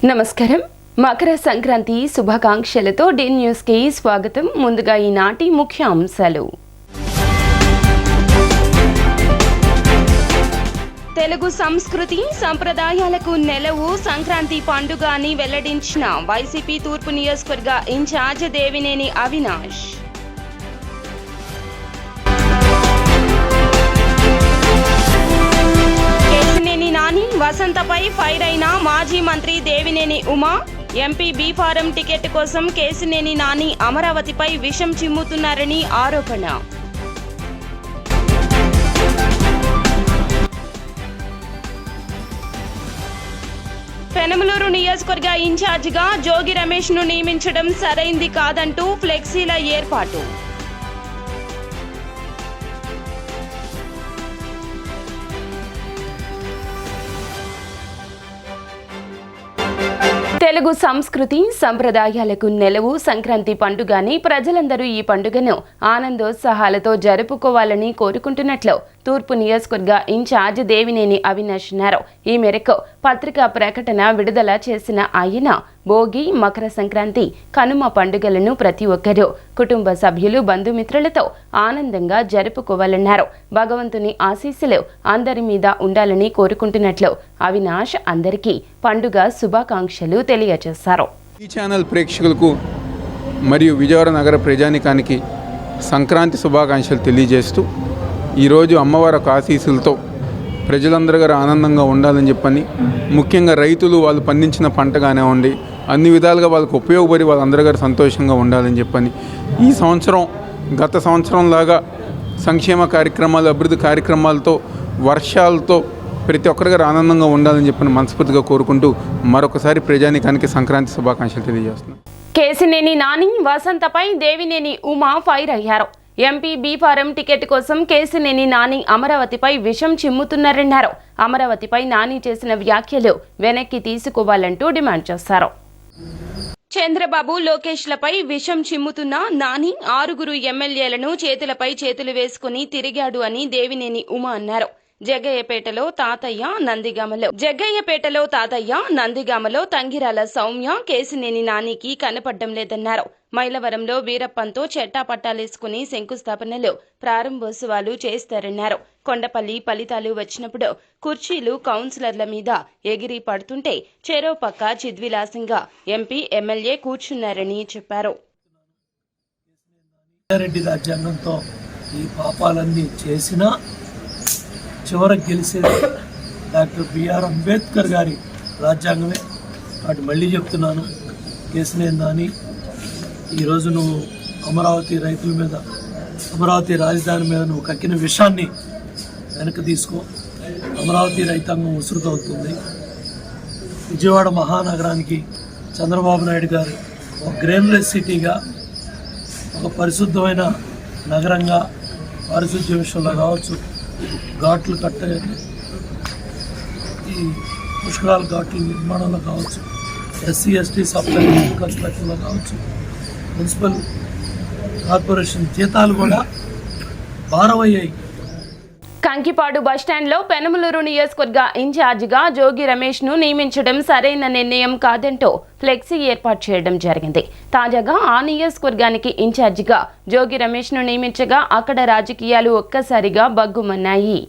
నమస్కారం. Makar Sankranti శుభాకాంక్షలతో D news కి స్వాగతం. ముందుగా ఈనాటి ముఖ్య అంశాలు. తెలుగు సంస్కృతి సంప్రదాయాలకు నెలవు సంక్రాంతి పండుగ అని వెల్లడించిన వైసీపీ తూర్పు నియోజకవర్గ ఇన్ఛార్జ్ దేవినేని అవినాష్. కేశినేని నాని వసంతపై ఫైర్ అయిన మాజీ మంత్రి Devineni Uma. MP B form ticket కోసం కేశినేని నాని అమరావతిపై విషం చిమ్ముతున్నారని ఆరోపణ. పెనమలూరు నియోజకవర్గ ఇన్ఛార్జిగా జోగి రమేష్ ను నియమించడం సరైంది కాదంటూ ఫ్లెక్సీల ఏర్పాటు. తెలుగు సంస్కృతి సంప్రదాయాలకు నెలవు సంక్రాంతి పండుగని ప్రజలందరూ ఈ పండుగను ఆనందోత్సాహాలతో జరుపుకోవాలని కోరుకుంటున్నట్లు తూర్పు నియోజకవర్గ ఇన్ఛార్జ్ దేవినేని అవినాష్ అన్నారు. ఈ మేరకు పత్రికా ప్రకటన విడుదల చేసిన ఆయన భోగి, మకర సంక్రాంతి, కనుమ పండుగలను ప్రతి ఒక్కరూ కుటుంబ సభ్యులు, బంధుమిత్రులతో ఆనందంగా జరుపుకోవాలన్నారు. భగవంతుని ఆశీస్సులు అందరి మీద ఉండాలని కోరుకుంటున్నట్లు అవినాష్ అందరికీ పండుగ శుభాకాంక్షలు తెలియజేశారు. ఈ ఛానల్ ప్రేక్షకులకు మరియు విజయవాడ నగర ప్రజానికానికి సంక్రాంతి శుభాకాంక్షలు తెలియజేస్తూ ఈరోజు అమ్మవారి ఆశీస్సులతో ప్రజలందరూ గారు ఆనందంగా ఉండాలని చెప్పని, ముఖ్యంగా రైతులు వాళ్ళు పండించిన పంట కానివ్వండి అన్ని విధాలుగా వాళ్ళకు ఉపయోగపడి వాళ్ళందరూ గారు సంతోషంగా ఉండాలని చెప్పని, ఈ సంవత్సరం గత సంవత్సరంలాగా సంక్షేమ కార్యక్రమాలు, అభివృద్ధి కార్యక్రమాలతో, వర్షాలతో ప్రతి ఒక్కరి గారు ఆనందంగా ఉండాలని చెప్పని మనస్ఫూర్తిగా కోరుకుంటూ మరొకసారి ప్రజానికానికి సంక్రాంతి శుభాకాంక్షలు తెలియజేస్తున్నాను. కేశినేని నాని వసంతపై దేవినేని ఉమా ఫైర్ అయ్యారు. ఎంపీ బి ఫారం టికెట్ కోసం కేశినేని నాని అమరావతిపై విషం చిమ్ముతున్నారన్నారు. అమరావతిపై నాని చేసిన వ్యాఖ్యలు వెనక్కి తీసుకోవాలంటూ డిమాండ్ చేశారు. చంద్రబాబు, లోకేష్లపై విషం చిమ్ముతున్న నాని 6 ఎమ్మెల్యేలను చేతులపై చేతులు వేసుకుని తిరిగాడు అని దేవినేని ఉమా అన్నారు. జగ్గయ్యపేటలో తాతయ్య, నందిగామలో తంగిరాల సౌమ్య కేశినేని నానికి కనపడ్డం లేదన్నారు. మైలవరంలో వీరప్పంతో చెట్టాపట్టాలేసుకుని శంకుస్థాపనలు, ప్రారంభోత్సవాలు చేస్తారన్నారు. కొండపల్లి ఫలితాలు వచ్చినప్పుడు కుర్చీలు కౌన్సిలర్ల మీద ఎగిరి పడుతుంటే చెరో పక్క చిద్విలాసంగా ఎంపీ, ఎమ్మెల్యే కూర్చున్నారని చెప్పారు. రాజ్యాంగంతో ఈ పాపాలన్నీ చేసినా చివరికి గెలిచేది డాక్టర్ బిఆర్ అంబేద్కర్ గారి రాజ్యాంగమే. వాటి మళ్ళీ చెప్తున్నాను, కేశినేని నాని ఈరోజు నువ్వు అమరావతి రైతుల మీద, అమరావతి రాజధాని మీద నువ్వు కక్కిన విషయాన్ని వెనక్కి తీసుకో. అమరావతి రైతాంగం ఉసురుతవుతుంది. విజయవాడ మహానగరానికి చంద్రబాబు నాయుడు గారు ఒక గ్రేన్లెస్ సిటీగా, ఒక పరిశుద్ధమైన నగరంగా పారిశుద్ధ్య విషయంలో కావచ్చు, ఘాట్లు ఈ పుష్కరాల ఘాట్ల నిర్మాణంలో కావచ్చు, ఎస్సీ ఎస్టీ సప్లై కన్స్ట్రక్షన్లో కావచ్చు, మున్సిపల్ కార్పొరేషన్ జీతాలు కూడా భారమయ్యాయి. కంకిపాడు బస్టాండ్లో పెనమలూరు నియోజకవర్గ ఇన్ఛార్జిగా జోగి రమేష్ ను నియమించడం సరైన నిర్ణయం కాదంటూ ఫ్లెక్సీ ఏర్పాటు చేయడం జరిగింది. తాజాగా ఆ నియోజకవర్గానికి ఇన్ఛార్జిగా జోగి రమేష్ ను నియమించగా అక్కడ రాజకీయాలు ఒక్కసారిగా బగ్గుమన్నాయి.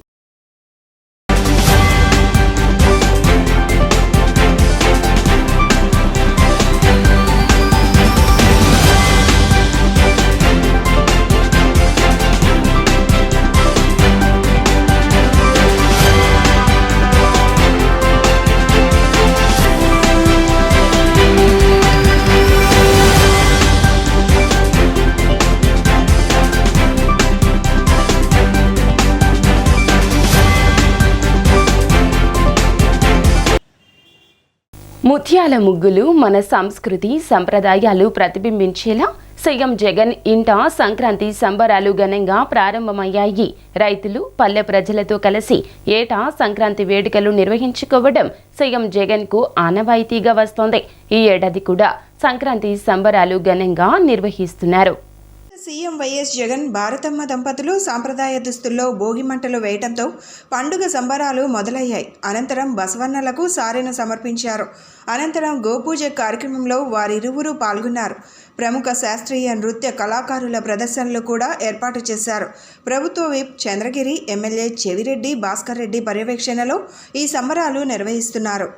ముత్యాల ముగ్గులు మన సంస్కృతి సంప్రదాయాలు ప్రతిబింబించేలా సీఎం జగన్ ఇంట సంక్రాంతి సంబరాలు ఘనంగా ప్రారంభమయ్యాయి. రైతులు, పల్లె ప్రజలతో కలిసి ఏటా సంక్రాంతి వేడుకలు నిర్వహించుకోవడం సీఎం జగన్ కు ఆనవాయితీగా వస్తోంది. ఈ ఏడాది కూడా సంక్రాంతి సంబరాలు ఘనంగా నిర్వహిస్తున్నారు. సీఎం వైఎస్ జగన్ భారతమ్మ దంపతులు సాంప్రదాయ దుస్తుల్లో భోగి మంటలు వేయటంతో పండుగ సంబరాలు మొదలయ్యాయి. అనంతరం బసవన్నలకు సారెను సమర్పించారు. అనంతరం గోపూజ కార్యక్రమంలో వారిరువురు పాల్గొన్నారు. ప్రముఖ శాస్త్రీయ నృత్య కళాకారుల ప్రదర్శనలు కూడా ఏర్పాటు చేశారు. ప్రభుత్వ విప్ చంద్రగిరి ఎమ్మెల్యే చెవిరెడ్డి భాస్కర్ రెడ్డి పర్యవేక్షణలో ఈ సంబరాలు నిర్వహిస్తున్నారు.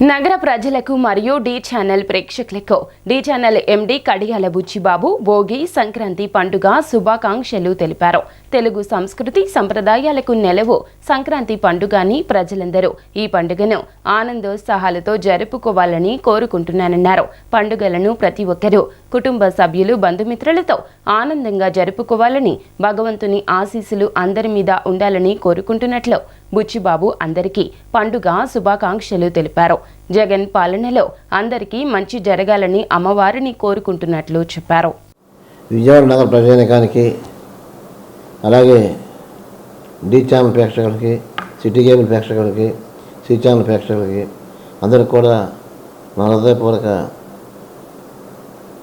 నగర ప్రజలకు మరియు డి ఛానల్ ప్రేక్షకులకు డి ఛానల్ ఎండి కడియాల బుచ్చిబాబు భోగి సంక్రాంతి పండుగ శుభాకాంక్షలు తెలిపారు. తెలుగు సంస్కృతి సంప్రదాయాలకు నెలవు సంక్రాంతి పండుగని ప్రజలందరూ ఈ పండుగను ఆనందోత్సాహాలతో జరుపుకోవాలని కోరుకుంటున్నానన్నారు. పండుగలను ప్రతి ఒక్కరూ కుటుంబ సభ్యులు బంధుమిత్రులతో ఆనందంగా జరుపుకోవాలని, భగవంతుని ఆశీస్సులు అందరి మీద ఉండాలని కోరుకుంటున్నట్లు బుచ్చిబాబు అందరికీ పండుగ శుభాకాంక్షలు తెలిపారు. జగన్ పాలనలో అందరికీ మంచి జరగాలని అమ్మవారిని కోరుకుంటున్నట్లు చెప్పారు. విజయవాడ నగర ప్రజానికానికి, అలాగే డి ఛానల్ ప్రేక్షకులకి, సిటీ కేబుల్ ప్రేక్షకులకి, సి ఛానల్ ప్రేక్షకులకి అందరికి కూడా నా హృదయపూర్వక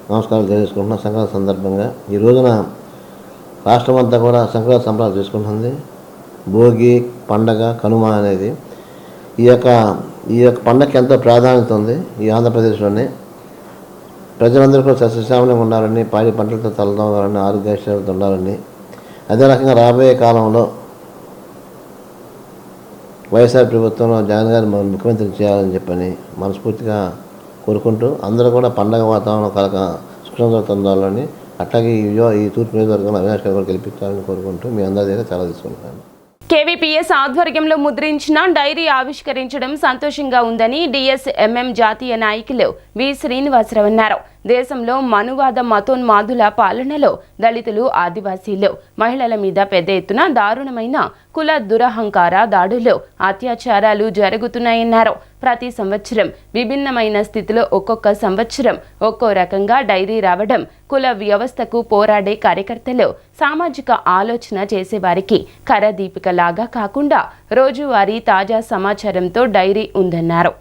నమస్కారాలు తెలియజేసుకుంటున్నాను. సంక్రాంతి సందర్భంగా ఈ రోజున రాష్ట్రం అంతా కూడా సంక్రాంతి సంబరాలు చేసుకుంటుంది. భోగి పండగ, కనుమ అనేది ఈ యొక్క పండగకి ఎంతో ప్రాధాన్యత ఉంది. ఈ ఆంధ్రప్రదేశ్లోనే ప్రజలందరూ కూడా సస్యశ్యామలంగా ఉండాలని, పాడి పంటలతో తలదొంగాలని, ఆరోగ్యశ్రేలతో ఉండాలని, అదే రకంగా రాబోయే కాలంలో వైఎస్ఆర్ ప్రభుత్వంలో జగన్ గారిని ముఖ్యమంత్రి చేయాలని చెప్పని మనస్ఫూర్తిగా కోరుకుంటూ అందరూ కూడా పండగ వాతావరణం సుఖంగా ఉండాలని, అట్లాగే ఈ తూర్పు నియోజకవర్గంలో అవినాష్ గారు కూడా గెలిపించాలని కోరుకుంటూ మీ అందరి దగ్గర చాలా తీసుకుంటున్నాను. కేవీపీఎస్ ఆధ్వర్యంలో ముద్రించిన డైరీ ఆవిష్కరించడం సంతోషంగా ఉందని డిఎస్ఎంఎం జాతీయ నాయకులు వి శ్రీనివాసరావు అన్నారు. దేశంలో మనువాద మతోన్మాదుల పాలనలో దళితులు, ఆదివాసీలు, మహిళల మీద పెద్ద ఎత్తున దారుణమైన కుల దురహంకార దాడులు, అత్యాచారాలు జరుగుతున్నాయన్నారు. ప్రతి సంవత్సరం విభిన్నమైన స్థితిలో ఒక్కొక్క సంవత్సరం ఒక్కో రకంగా డైరీ రావడం కుల వ్యవస్థకు పోరాడే కార్యకర్తలు, సామాజిక ఆలోచన చేసేవారికి కరదీపికలాగా కాకుండా రోజువారీ తాజా సమాచారంతో డైరీ ఉందన్నారు.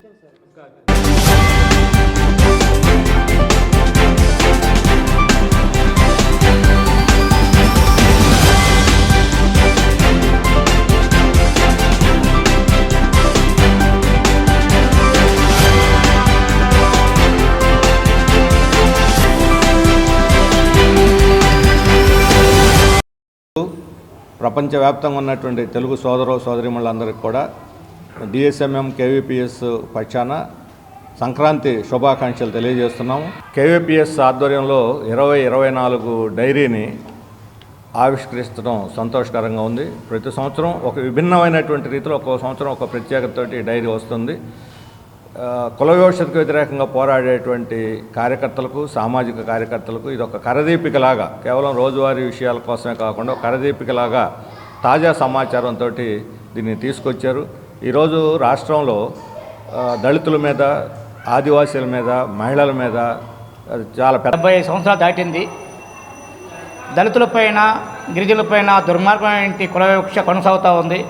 ప్రపంచవ్యాప్తంగా ఉన్నటువంటి తెలుగు సోదరీమణులందరికీ కూడా డిఎస్ఎంఎం కేవీపీఎస్ పక్షాన సంక్రాంతి శుభాకాంక్షలు తెలియజేస్తున్నాము. కేవీపీఎస్ ఆధ్వర్యంలో 2024 డైరీని ఆవిష్కరించడం సంతోషకరంగా ఉంది. ప్రతి సంవత్సరం ఒక విభిన్నమైనటువంటి రీతిలో ఒక్కో సంవత్సరం ఒక ప్రత్యేకతతోటి డైరీ వస్తుంది. కుల వ్యవస్థకు వ్యతిరేకంగా పోరాడేటువంటి కార్యకర్తలకు, సామాజిక కార్యకర్తలకు ఇది ఒక కరదీపికలాగా, కేవలం రోజువారీ విషయాల కోసమే కాకుండా ఒక కరదీపికలాగా తాజా సమాచారంతో దీన్ని తీసుకొచ్చారు. ఈరోజు రాష్ట్రంలో దళితుల మీద, ఆదివాసీల మీద, మహిళల మీద చాలా 70 సంవత్సరాలు దాటింది. దళితులపైన, గిరిజనులపైన దుర్మార్గమైన కుల వివక్ష కొనసాగుతూ ఉంది.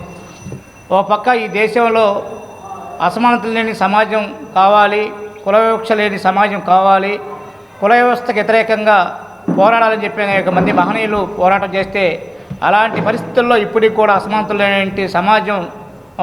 ఓ పక్క ఈ దేశంలో అసమానతలు లేని సమాజం కావాలి, కుల వివక్ష లేని సమాజం కావాలి, కుల వ్యవస్థకు వ్యతిరేకంగా పోరాడాలని చెప్పి అనేక మంది మహనీయులు పోరాటం చేస్తే అలాంటి పరిస్థితుల్లో ఇప్పటికి కూడా అసమానతలు లేని సమాజం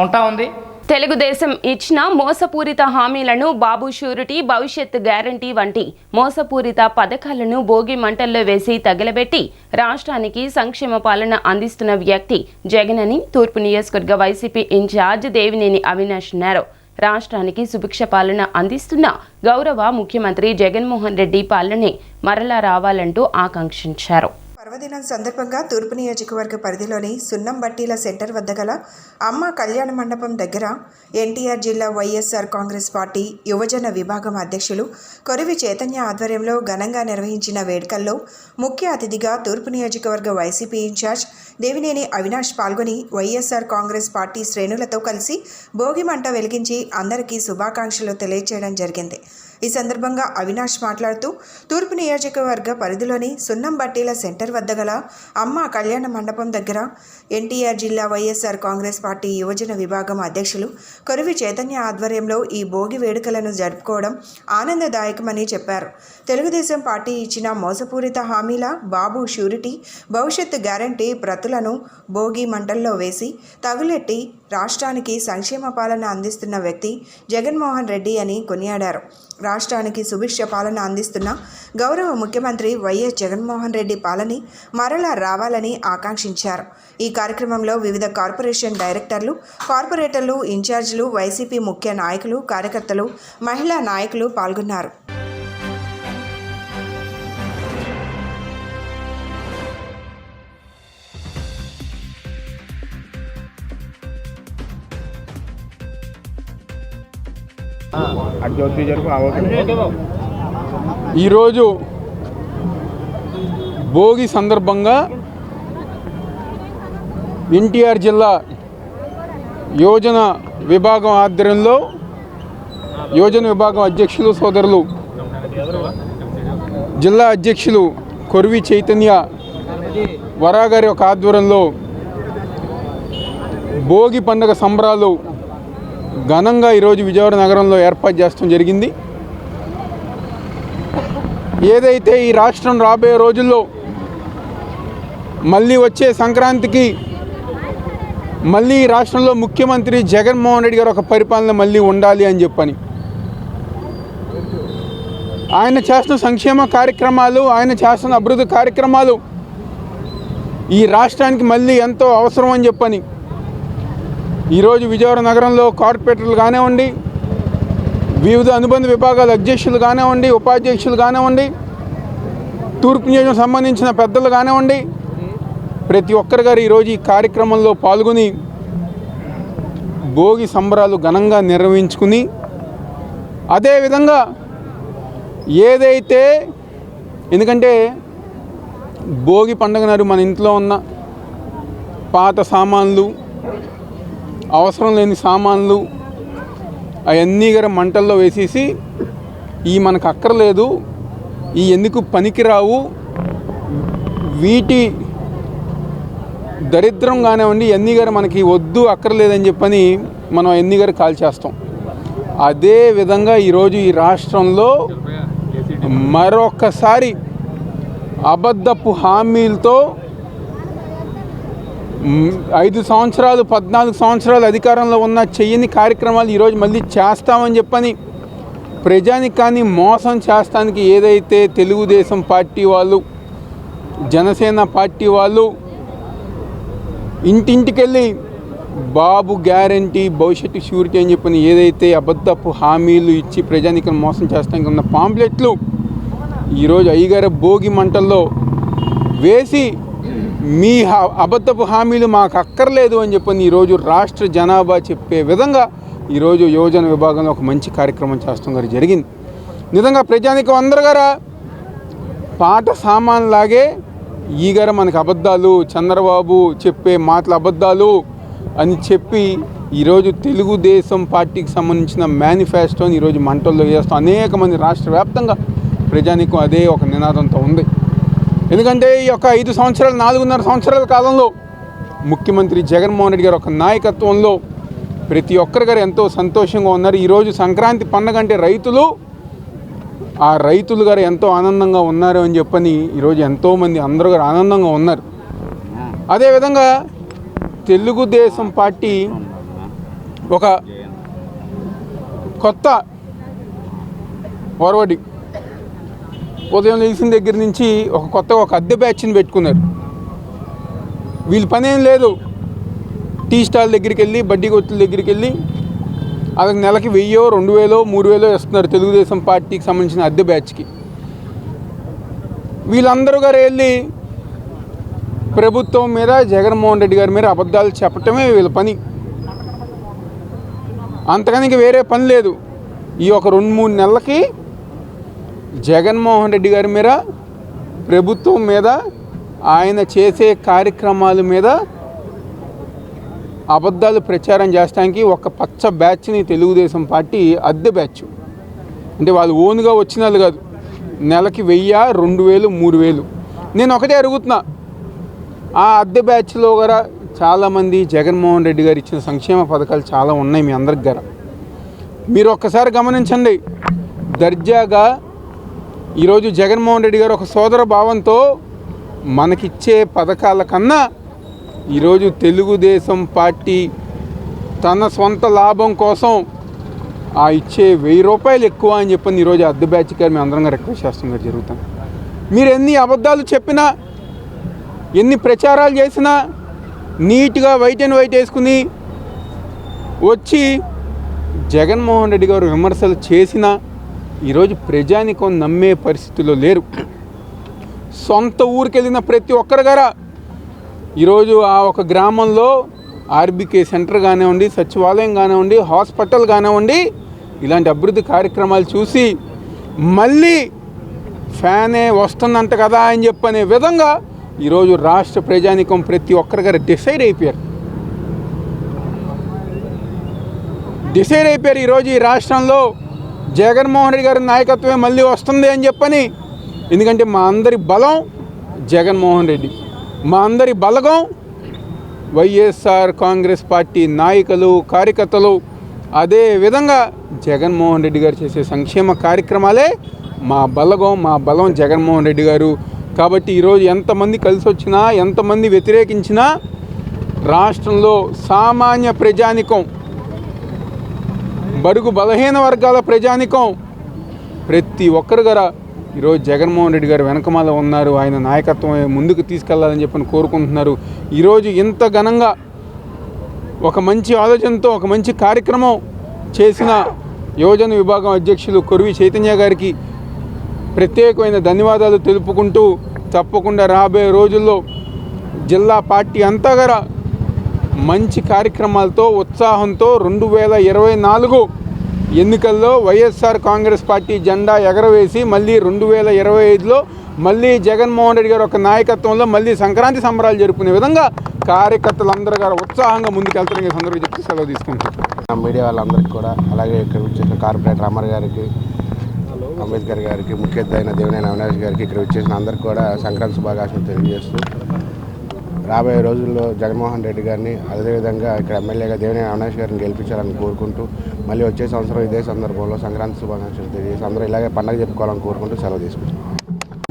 ఉంటా ఉంది. తెలుగుదేశం ఇచ్చిన మోసపూరిత హామీలను, బాబు షూరిటీ, భవిష్యత్ గ్యారంటీ వంటి మోసపూరిత పథకాలను భోగి మంటల్లో వేసి తగలబెట్టి రాష్ట్రానికి సంక్షేమ పాలన అందిస్తున్న వ్యక్తి జగన్ అని తూర్పు నియోజకవర్గ వైసీపీ ఇన్ఛార్జ్ దేవినేని అవినాష్ అన్నారు. రాష్ట్రానికి సుభిక్ష పాలన అందిస్తున్న గౌరవ ముఖ్యమంత్రి జగన్మోహన్ రెడ్డి పాలనే మరలా రావాలంటూ ఆకాంక్షించారు. పర్వదినం సందర్భంగా తూర్పు నియోజకవర్గ పరిధిలోని సున్నంబట్టీల సెంటర్ వద్ద గల అమ్మ కళ్యాణ మండపం దగ్గర ఎన్టీఆర్ జిల్లా వైఎస్ఆర్ కాంగ్రెస్ పార్టీ యువజన విభాగం అధ్యక్షులు కొరివి చైతన్య ఆధ్వర్యంలో ఘనంగా నిర్వహించిన వేడుకల్లో ముఖ్య అతిథిగా తూర్పు నియోజకవర్గ వైసీపీ ఇన్ఛార్జ్ దేవినేని అవినాష్ పాల్గొని వైఎస్ఆర్ కాంగ్రెస్ పార్టీ శ్రేణులతో కలిసి భోగి మంట వెలిగించి అందరికీ శుభాకాంక్షలు తెలియజేయడం జరిగింది. ఈ సందర్భంగా అవినాష్ మాట్లాడుతూ తూర్పు నియోజకవర్గ పరిధిలోని సున్నంబట్టీల సెంటర్ వద్ద గల అమ్మ కళ్యాణ మండపం దగ్గర ఎన్టీఆర్ జిల్లా వైఎస్ఆర్ కాంగ్రెస్ పార్టీ యువజన విభాగం అధ్యక్షులు కొరివి చైతన్య ఆధ్వర్యంలో ఈ భోగి వేడుకలను జరుపుకోవడం ఆనందదాయకమని చెప్పారు. తెలుగుదేశం పార్టీ ఇచ్చిన మోసపూరిత హామీల, బాబు షూరిటీ, భవిష్యత్ గ్యారంటీ ప్రతులను భోగి మంటల్లో వేసి తగులెట్టి రాష్ట్రానికి సంక్షేమ పాలన అందిస్తున్న వ్యక్తి జగన్మోహన్ రెడ్డి అని కొనియాడారు. రాష్ట్రానికి సుభిక్ష పాలన అందిస్తున్న గౌరవ ముఖ్యమంత్రి వైఎస్ జగన్మోహన్ రెడ్డి పాలన మరలా రావాలని ఆకాంక్షించారు. ఈ కార్యక్రమంలో వివిధ కార్పొరేషన్ డైరెక్టర్లు, కార్పొరేటర్లు, ఇన్ఛార్జీలు, వైసీపీ ముఖ్య నాయకులు, కార్యకర్తలు, మహిళా నాయకులు పాల్గొన్నారు. ఈరోజు భోగి సందర్భంగా ఎన్టీఆర్ జిల్లా యోజన విభాగం ఆధ్వర్యంలో యోజన విభాగం అధ్యక్షులు సోదరులు జిల్లా అధ్యక్షులు కొర్వి చైతన్య వరాగారి యొక్క ఆధ్వర్యంలో భోగి పండుగ సంబరాలు ఘనంగా ఈరోజు విజయవాడ నగరంలో ఏర్పాటు చేయడం జరిగింది. ఏదైతే ఈ రాష్ట్రం రాబోయే రోజుల్లో మళ్ళీ వచ్చే సంక్రాంతికి మళ్ళీ ఈ రాష్ట్రంలో ముఖ్యమంత్రి జగన్మోహన్ రెడ్డి గారు ఒక పరిపాలన మళ్ళీ ఉండాలి అని చెప్పని ఆయన చేస్తున్న సంక్షేమ కార్యక్రమాలు, ఆయన చేస్తున్న అభివృద్ధి కార్యక్రమాలు ఈ రాష్ట్రానికి మళ్ళీ ఎంతో అవసరం అని చెప్పని ఈరోజు విజయవాడ నగరంలో కార్పొరేటర్లు కానివ్వండి, వివిధ అనుబంధ విభాగాల అధ్యక్షులు కానివ్వండి, ఉపాధ్యక్షులు కానివ్వండి, తూర్పు నియోజకవర్గం సంబంధించిన పెద్దలు కానివ్వండి, ప్రతి ఒక్కరి గారు ఈరోజు ఈ కార్యక్రమంలో పాల్గొని భోగి సంబరాలు ఘనంగా నిర్వహించుకుని, అదేవిధంగా ఏదైతే ఎందుకంటే భోగి పండుగ నాడు మన ఇంట్లో ఉన్న పాత సామాన్లు, అవసరం లేని సామాన్లు అవన్నీ గారు మంటల్లో వేసేసి ఈ మనకు అక్కర్లేదు, ఈ ఎందుకు పనికిరావు, వీటి దరిద్రం కానివ్వండి ఎన్ని గారు మనకి వద్దు అక్కర్లేదని చెప్పని మనం ఎన్ని గారు కాల్ చేస్తాం. అదే విధంగా ఈరోజు ఈ రాష్ట్రంలో మరొకసారి అబద్ధపు హామీలతో 5 సంవత్సరాలు 14 సంవత్సరాలు అధికారంలో ఉన్న చెయ్యని కార్యక్రమాలు ఈరోజు మళ్ళీ చేస్తామని చెప్పని ప్రజానికాన్ని మోసం చేస్తానికి ఏదైతే తెలుగుదేశం పార్టీ వాళ్ళు, జనసేన పార్టీ వాళ్ళు ఇంటింటికెళ్ళి బాబు గ్యారంటీ, భవిష్యత్తు షూరిటీ అని చెప్పని ఏదైతే అబద్ధపు హామీలు ఇచ్చి ప్రజానికాన్ని మోసం చేస్తానికి ఉన్న పాంప్లెట్లు ఈరోజు అయ్యగారు భోగి మంటల్లో వేసి మీ అబద్ధపు హామీలు మాకు అక్కర్లేదు అని చెప్పని ఈరోజు రాష్ట్ర జనాభా చెప్పే విధంగా ఈరోజు యోజన విభాగంలో ఒక మంచి కార్యక్రమం చేస్తాం గారు జరిగింది. నిజంగా ప్రజానికం అందరు గారా పాట సామాన్లాగే ఈ గారు మనకు అబద్ధాలు, చంద్రబాబు చెప్పే మాటలు అబద్ధాలు అని చెప్పి ఈరోజు తెలుగుదేశం పార్టీకి సంబంధించిన మేనిఫెస్టోని ఈరోజు మంటల్లో వేస్తాం. అనేక మంది రాష్ట్ర వ్యాప్తంగా ప్రజానికం అదే ఒక నినాదంతో ఉంది. ఎందుకంటే ఈ యొక్క 5 సంవత్సరాలు 4.5 సంవత్సరాల కాలంలో ముఖ్యమంత్రి జగన్మోహన్ రెడ్డి గారు ఒక నాయకత్వంలో ప్రతి ఒక్కరి గారు ఎంతో సంతోషంగా ఉన్నారు. ఈరోజు సంక్రాంతి పండుగ అంటే రైతులు గారు ఎంతో ఆనందంగా ఉన్నారు అని చెప్పని ఈరోజు ఎంతోమంది అందరూ గారు ఆనందంగా ఉన్నారు. అదేవిధంగా తెలుగుదేశం పార్టీ ఒక కొత్త ఒరవడి ఉదయం లేచిన దగ్గర నుంచి ఒక అద్దె బ్యాచ్ని పెట్టుకున్నారు. వీళ్ళ పని ఏం లేదు, టీ స్టాల్ దగ్గరికి వెళ్ళి, బడ్డీ కొట్టుల దగ్గరికి వెళ్ళి వాళ్ళకి నెలకి 1000, 2000, 3000 ఇస్తున్నారు తెలుగుదేశం పార్టీకి సంబంధించిన అద్దె బ్యాచ్కి. వీళ్ళందరూ గారు వెళ్ళి ప్రభుత్వం మీద, జగన్మోహన్ రెడ్డి గారి మీద అబద్ధాలు చెప్పటమే వీళ్ళ పని, అంతకని ఇంక వేరే పని లేదు. ఈ ఒక 2-3 నెలలకి జగన్మోహన్ రెడ్డి గారి మీద, ప్రభుత్వం మీద, ఆయన చేసే కార్యక్రమాల మీద అబద్ధాలు ప్రచారం చేస్తానికి ఒక పచ్చ బ్యాచ్ని తెలుగుదేశం పార్టీ అద్దె బ్యాచ్, అంటే వాళ్ళు ఓన్గా వచ్చిన వాళ్ళు కాదు, నెలకి 1000, 2000, 3000. నేను ఒకటే అడుగుతున్నా, ఆ అద్దె బ్యాచ్లో కూడా చాలామంది జగన్మోహన్ రెడ్డి గారు ఇచ్చిన సంక్షేమ పథకాలు చాలా ఉన్నాయి మీ అందరికి గారు. మీరు ఒక్కసారి గమనించండి. దర్జాగా ఈరోజు జగన్మోహన్ రెడ్డి గారు ఒక సోదర భావంతో మనకిచ్చే పథకాల కన్నా ఈరోజు తెలుగుదేశం పార్టీ తన సొంత లాభం కోసం ఆ ఇచ్చే 1000 రూపాయలు ఎక్కువ అని చెప్పని ఈరోజు అద్దె బ్యాచ్ గారు మేము అందరంగా రిక్వెస్ట్ చేస్తున్నారు జరుగుతాం. మీరు ఎన్ని అబద్ధాలు చెప్పినా, ఎన్ని ప్రచారాలు చేసినా, నీట్గా వైట్ అండ్ వైట్ వేసుకుని వచ్చి జగన్మోహన్ రెడ్డి గారు విమర్శలు చేసినా ఈరోజు ప్రజానికం నమ్మే పరిస్థితుల్లో లేరు. సొంత ఊరికి వెళ్ళిన ప్రతి ఒక్కరి గారా ఈరోజు ఆ ఒక గ్రామంలో ఆర్బీకే సెంటర్ కానివ్వండి, సచివాలయం కానివ్వండి, హాస్పిటల్ కానివ్వండి, ఇలాంటి అభివృద్ధి కార్యక్రమాలు చూసి మళ్ళీ ఫ్యానే వస్తుందంట కదా అని చెప్పనే విధంగా ఈరోజు రాష్ట్ర ప్రజానికం ప్రతి ఒక్కరి గారు డిసైడ్ అయిపోయారు. ఈరోజు ఈ రాష్ట్రంలో జగన్మోహన్ రెడ్డి గారి నాయకత్వమే మళ్ళీ వస్తుంది అని చెప్పని. ఎందుకంటే మా అందరి బలం జగన్మోహన్ రెడ్డి, మా అందరి బలగం వైఎస్ఆర్ కాంగ్రెస్ పార్టీ నాయకులు, కార్యకర్తలు. అదే విధంగా జగన్మోహన్ రెడ్డి గారు చేసే సంక్షేమ కార్యక్రమాలే మా బలగం, మా బలం జగన్మోహన్ రెడ్డి గారు. కాబట్టి ఈరోజు ఎంతమంది కలిసి వచ్చినా, ఎంతమంది వ్యతిరేకించినా రాష్ట్రంలో సామాన్య ప్రజానికం, బడుగు బలహీన వర్గాల ప్రజానికం ప్రతి ఒక్కరు గారు ఈరోజు జగన్మోహన్ రెడ్డి గారు వెనకమాల ఉన్నారు. ఆయన నాయకత్వం ముందుకు తీసుకెళ్లాలని చెప్పని కోరుకుంటున్నారు. ఈరోజు ఇంత ఘనంగా ఒక మంచి ఆలోచనతో ఒక మంచి కార్యక్రమం చేసిన యువజన విభాగం అధ్యక్షులు కొరివి చైతన్య గారికి ప్రత్యేకమైన ధన్యవాదాలు తెలుపుకుంటూ, తప్పకుండా రాబోయే రోజుల్లో జిల్లా పార్టీ అంతా గారా మంచి కార్యక్రమాలతో, ఉత్సాహంతో 2024 ఎన్నికల్లో వైఎస్ఆర్ కాంగ్రెస్ పార్టీ జెండా ఎగరవేసి మళ్ళీ 2025లో మళ్ళీ జగన్మోహన్ రెడ్డి గారు ఒక నాయకత్వంలో మళ్ళీ సంక్రాంతి సంబరాలు జరుపుకునే విధంగా కార్యకర్తలందరూ గారు ఉత్సాహంగా ముందుకెళ్తారని సందర్భంగా చెప్పి సెలవు తీసుకుంటారు. మీడియా వాళ్ళందరికీ కూడా, అలాగే ఇక్కడ వచ్చేసిన కార్పొరేటర్ రామారావు గారికి, అంబేద్కర్ గారికి, ముఖ్య అతిథి అయిన దేవినేని అవినాష్ గారికి, ఇక్కడ వచ్చేసిన అందరికీ కూడా సంక్రాంతి శుభాకాంక్షలు తెలియజేస్తూ, రాబోయే రోజుల్లో జగన్మోహన్ రెడ్డి గారిని, అదేవిధంగా ఇక్కడ ఎమ్మెల్యేగా దేవినేని అవినాష్ గారిని గెలిపించాలని కోరుకుంటూ, మళ్ళీ వచ్చే సంవత్సరం ఇదే సందర్భంలో సంక్రాంతి శుభాకాంక్షలు తెలియజేసి అందరూ ఇలాగే పండుగ చెప్పుకోవాలని కోరుకుంటూ సెలవు తీసుకుంటాం.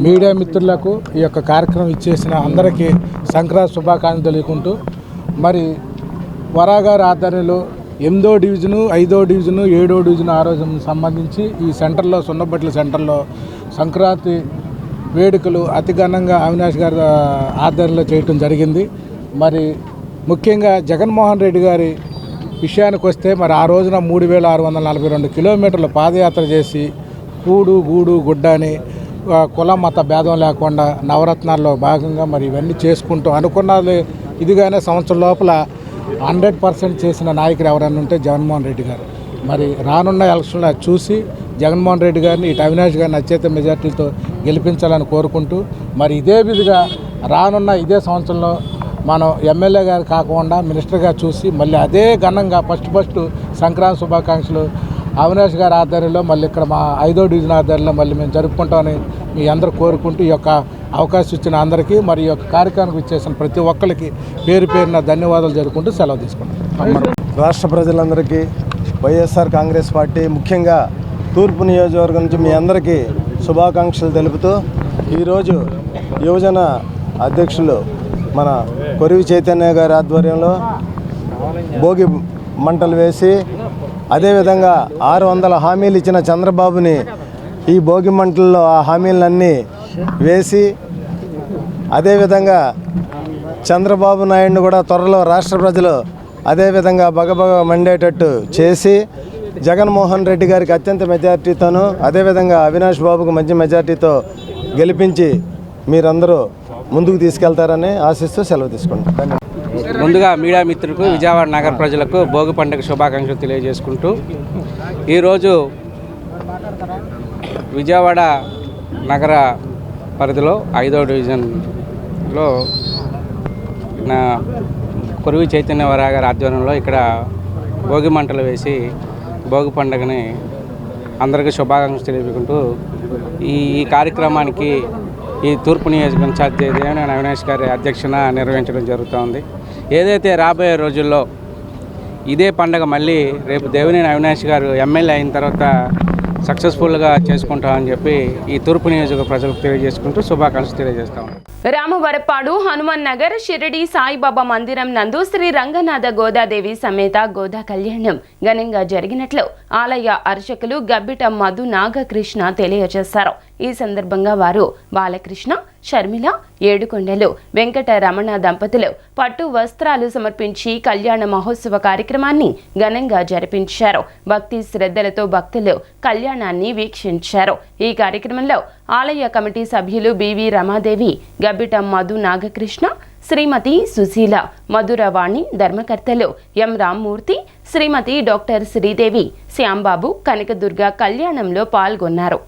మీడియా మిత్రులకు ఈ యొక్క కార్యక్రమం ఇచ్చేసిన అందరికీ సంక్రాంతి శుభాకాంక్షలు తెలుపుకుంటూ, మరి వరాగారి ఆధ్వర్యంలో 8వ డివిజను, 5వ డివిజను, 7వ డివిజను ఆ రోజు సంబంధించి ఈ సెంటర్లో, సున్నబట్ల సెంటర్లో సంక్రాంతి వేడుకలు అతి ఘనంగా అవినాష్ గారి ఆధ్వర్యంలో చేయటం జరిగింది. మరి ముఖ్యంగా జగన్మోహన్ రెడ్డి గారి విషయానికి వస్తే, మరి ఆ రోజున 3642 కిలోమీటర్లు పాదయాత్ర చేసి కూడు గూడు గుడ్డ అని కుల మత భేదం లేకుండా నవరత్నాల్లో భాగంగా మరి ఇవన్నీ చేసుకుంటూ అనుకున్నది ఇదిగానే సంవత్సరం లోపల 100% చేసిన నాయకుడు ఎవరైనా ఉంటే జగన్మోహన్ రెడ్డి గారు. మరి రానున్న ఎలక్షన్లో చూసి జగన్మోహన్ రెడ్డి గారిని, ఇటు అవినాష్ గారిని అత్యధిక మెజార్టీలతో గెలిపించాలని కోరుకుంటూ, మరి ఇదే విధిగా రానున్న ఇదే సంవత్సరంలో మనం ఎమ్మెల్యే గారు కాకుండా మినిస్టర్గా చూసి మళ్ళీ అదే ఘనంగా ఫస్ట్ సంక్రాంతి శుభాకాంక్షలు అవినాష్ గారి ఆధ్వర్యంలో మళ్ళీ ఇక్కడ మా 5వ డివిజన్ ఆధ్వర్యంలో మళ్ళీ మేము జరుపుకుంటామని మీ అందరూ కోరుకుంటూ, ఈ యొక్క అవకాశం ఇచ్చిన అందరికీ, మరి ఈ యొక్క కార్యక్రమానికి ఇచ్చేసిన ప్రతి ఒక్కరికి పేరు పేరున ధన్యవాదాలు జరుపుకుంటూ సెలవు తీసుకుంటాం. రాష్ట్ర ప్రజలందరికీ వైఎస్ఆర్ కాంగ్రెస్ పార్టీ, ముఖ్యంగా తూర్పు నియోజకవర్గం నుంచి మీ అందరికీ శుభాకాంక్షలు తెలుపుతూ, ఈరోజు యువజన అధ్యక్షులు మన కొరివి చైతన్య గారి ఆధ్వర్యంలో భోగి మంటలు వేసి, అదేవిధంగా 600 హామీలు ఇచ్చిన చంద్రబాబుని ఈ భోగి మంటల్లో ఆ హామీలన్నీ వేసి, అదేవిధంగా చంద్రబాబు నాయుడిని కూడా త్వరలో రాష్ట్ర ప్రజలు అదేవిధంగా బగబగ మండేటట్టు చేసి, జగన్మోహన్ రెడ్డి గారికి అత్యంత మెజార్టీతోనూ, అదేవిధంగా అవినాష్ బాబుకు మంచి మెజార్టీతో గెలిపించి మీరందరూ ముందుకు తీసుకెళ్తారని ఆశిస్తూ సెలవు తీసుకుంటాం. ముందుగా మీడియా మిత్రులకు, విజయవాడ నగర ప్రజలకు భోగి పండుగ శుభాకాంక్షలు తెలియజేసుకుంటూ, ఈరోజు విజయవాడ నగర పరిధిలో 5వ డివిజన్లో నా కొరివి చైతన్య వరా గారి ఆధ్వర్యంలో ఇక్కడ భోగి మంటలు వేసి భోగి పండుగని అందరికీ శుభాకాంక్షలు తెలియజేసుకుంటూ, ఈ కార్యక్రమానికి ఈ తూర్పు నియోజకవర్గం ఇన్ఛార్జ్ దేవినేని అవినాష్ గారి అధ్యక్షన నిర్వహించడం జరుగుతోంది. ఏదైతే రాబోయే రోజుల్లో ఇదే పండుగ మళ్ళీ రేపు దేవినేని అవినాష్ గారు ఎమ్మెల్యే అయిన తర్వాత సక్సెస్ఫుల్గా చేసుకుంటామని చెప్పి ఈ తూర్పు నియోజకవర్గ ప్రజలకు తెలియజేసుకుంటూ శుభాకాంక్షలు తెలియజేస్తాం. రామవరపాడు హనుమాన్ నగర్ షిరిడి సాయిబాబా మందిరం నందు శ్రీ రంగనాథ గోదాదేవి సమేత గోదా కళ్యాణం ఘనంగా జరిగినట్లు ఆలయ అర్చకులు గబ్బిట మధు నాగకృష్ణ తెలియజేశారు. ఈ సందర్భంగా వారు బాలకృష్ణ, షర్మిల, ఏడుకొండలు వెంకట రమణ దంపతులు పట్టు వస్త్రాలు సమర్పించి కళ్యాణ మహోత్సవ కార్యక్రమాన్ని ఘనంగా జరిపించారు. భక్తి శ్రద్ధలతో భక్తులు కళ్యాణాన్ని వీక్షించారు. ఈ కార్యక్రమంలో ఆలయ కమిటీ సభ్యులు బివి రమాదేవి, గబ్బిట మధు నాగకృష్ణ, శ్రీమతి సుశీల, మధురవాణి ధర్మకర్తలు ఎం రామ్మూర్తి, శ్రీమతి డాక్టర్ శ్రీదేవి, శ్యాంబాబు, కనకదుర్గ కళ్యాణంలో పాల్గొన్నారు.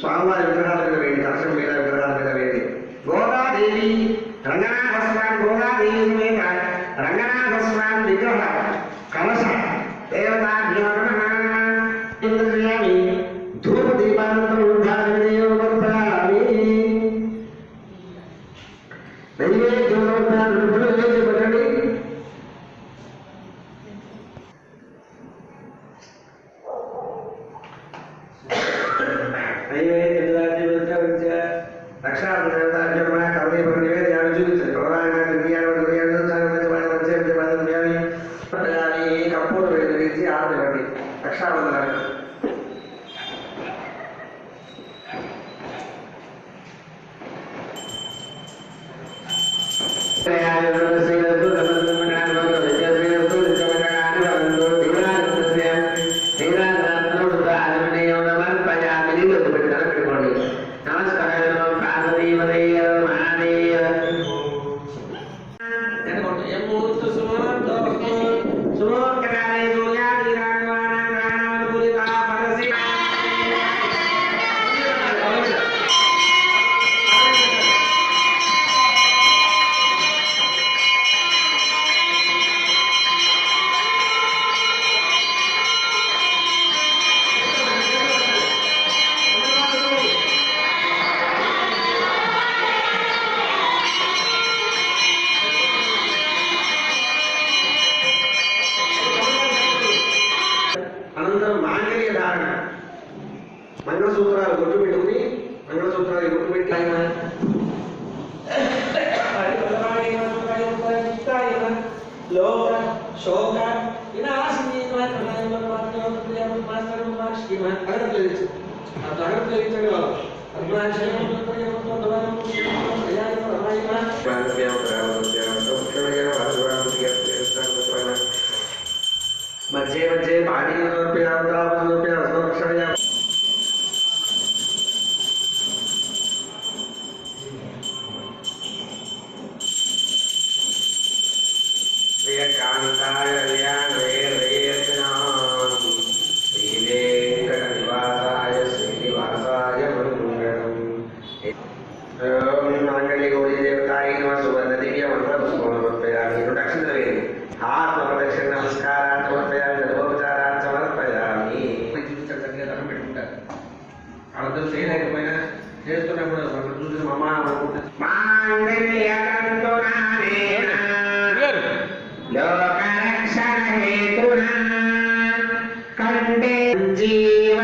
స్వామివారి విగ్రహాల మీద వేయండి, కలశం మీద విగ్రహాల మీద వేయండి. గోదాదేవి రంగనాథ స్వామి, గోదాదేవి మీద రంగనాథ స్వామి విగ్రహ కలశ దేవతాభ్యో నమః ఇంద్రయామి ధూప దీపానంతరం ఉద్ధారయామి పెట్టండి. మంగళసూత్రాలు గుర్తు పెట్టుకుని మంగళసూత్రాలు గుర్తు పెట్టి ఆయన లోక శోక వినాశిని మధ్య మధ్య పాటి మంగళి గౌరీ దేవతాయి నమ సువర్ణ దివ్య మంత్ర సమర్పయామి. 2 అక్షంతలు వేయండి. ఆత్మ ప్రదక్షిణ నమస్కారాన్ని సమర్పయామి. ధర్మోపచారాన్ని సమర్పయామి. చూపించారు చక్కగా దండం పెట్టుకుంటారు. వాళ్ళందరూ చేయలేకపోయినా చేస్తున్నప్పుడు మనం చూసిన మమ్మ కంటే జీవ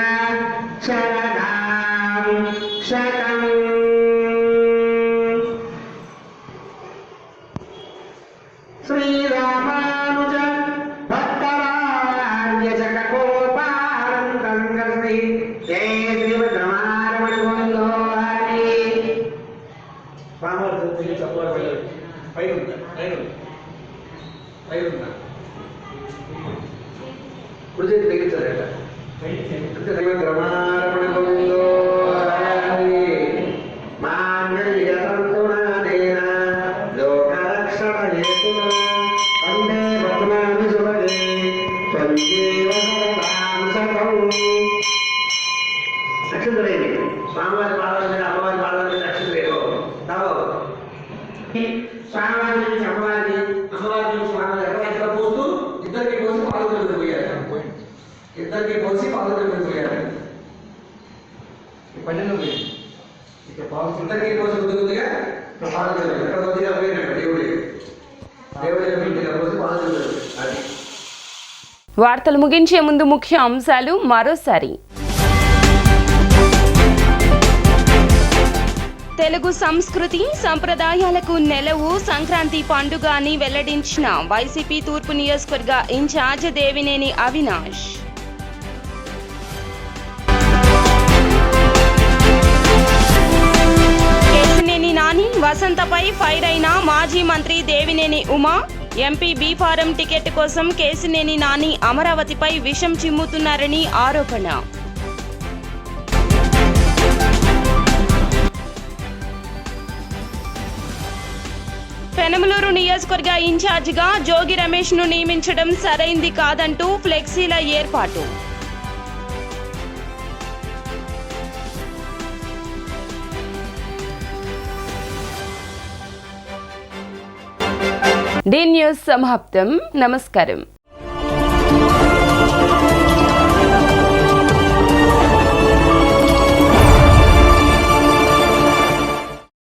శరదాం శతం శ్రీరామానుజ భక్తరాజ్య జగకోపానందం శ్రీ జయ శ్రీమద్రమారమణ గోవిందో హరి. సామర్థ్యం చెప్పవాలి. పైన ఇప్పుడు చేసి తెగించారట. అంటే శ్రీమద్రమారమణ గోవిందో హరి. మాంగళ్య సంతునాదేన లోకరక్షణ హేతునా వందే పద్మామి సుభగే సంజీవ శరదాం శతం. అక్షంతలేండి. స్వామివారి పాదాల మీద అమ్మవారి పాదాల మీద అక్షంతలేవు. స్వామివారి నుంచి అమ్మవారికి, అమ్మవారి నుంచి స్వామి ఎక్కడ పోస్తూ ఇద్దరికి పోసి పాదకులకు పోయారు. ఇద్దరికి పోసి పాదకులకు పోయారు. పన్నెండు పోయింది. ఇద్దరికి పోసి కొద్దిగా పాదకులు ఎక్కడ కొద్దిగా పోయినట్టు దేవుడి ఇంటిగా పోసి పాదకులు. అది వార్తలు ముగించే ముందు ముఖ్య అంశాలు మరోసారి. తెలుగు సంస్కృతి సంప్రదాయాలకు నెలవు సంక్రాంతి పండుగ అని వెల్లడించిన వైసీపీ తూర్పు నియోజకవర్గ ఇన్ఛార్జ్ దేవినేని అవినాష్. కేశినేని నాని వసంతపై ఫైర్ అయిన మాజీ మంత్రి Devineni Uma. MP B form ticket కోసం కేశినేని నాని అమరావతిపై విషం చిమ్ముతున్నారని ఆరోపణ. పెనమలూరు నియోజకవర్గ ఇన్ఛార్జిగా జోగి రమేష్ ను నియమించడం సరైంది కాదంటూ ఫ్లెక్సీల ఏర్పాటు. డి న్యూస్ సమాప్తం. నమస్కారం.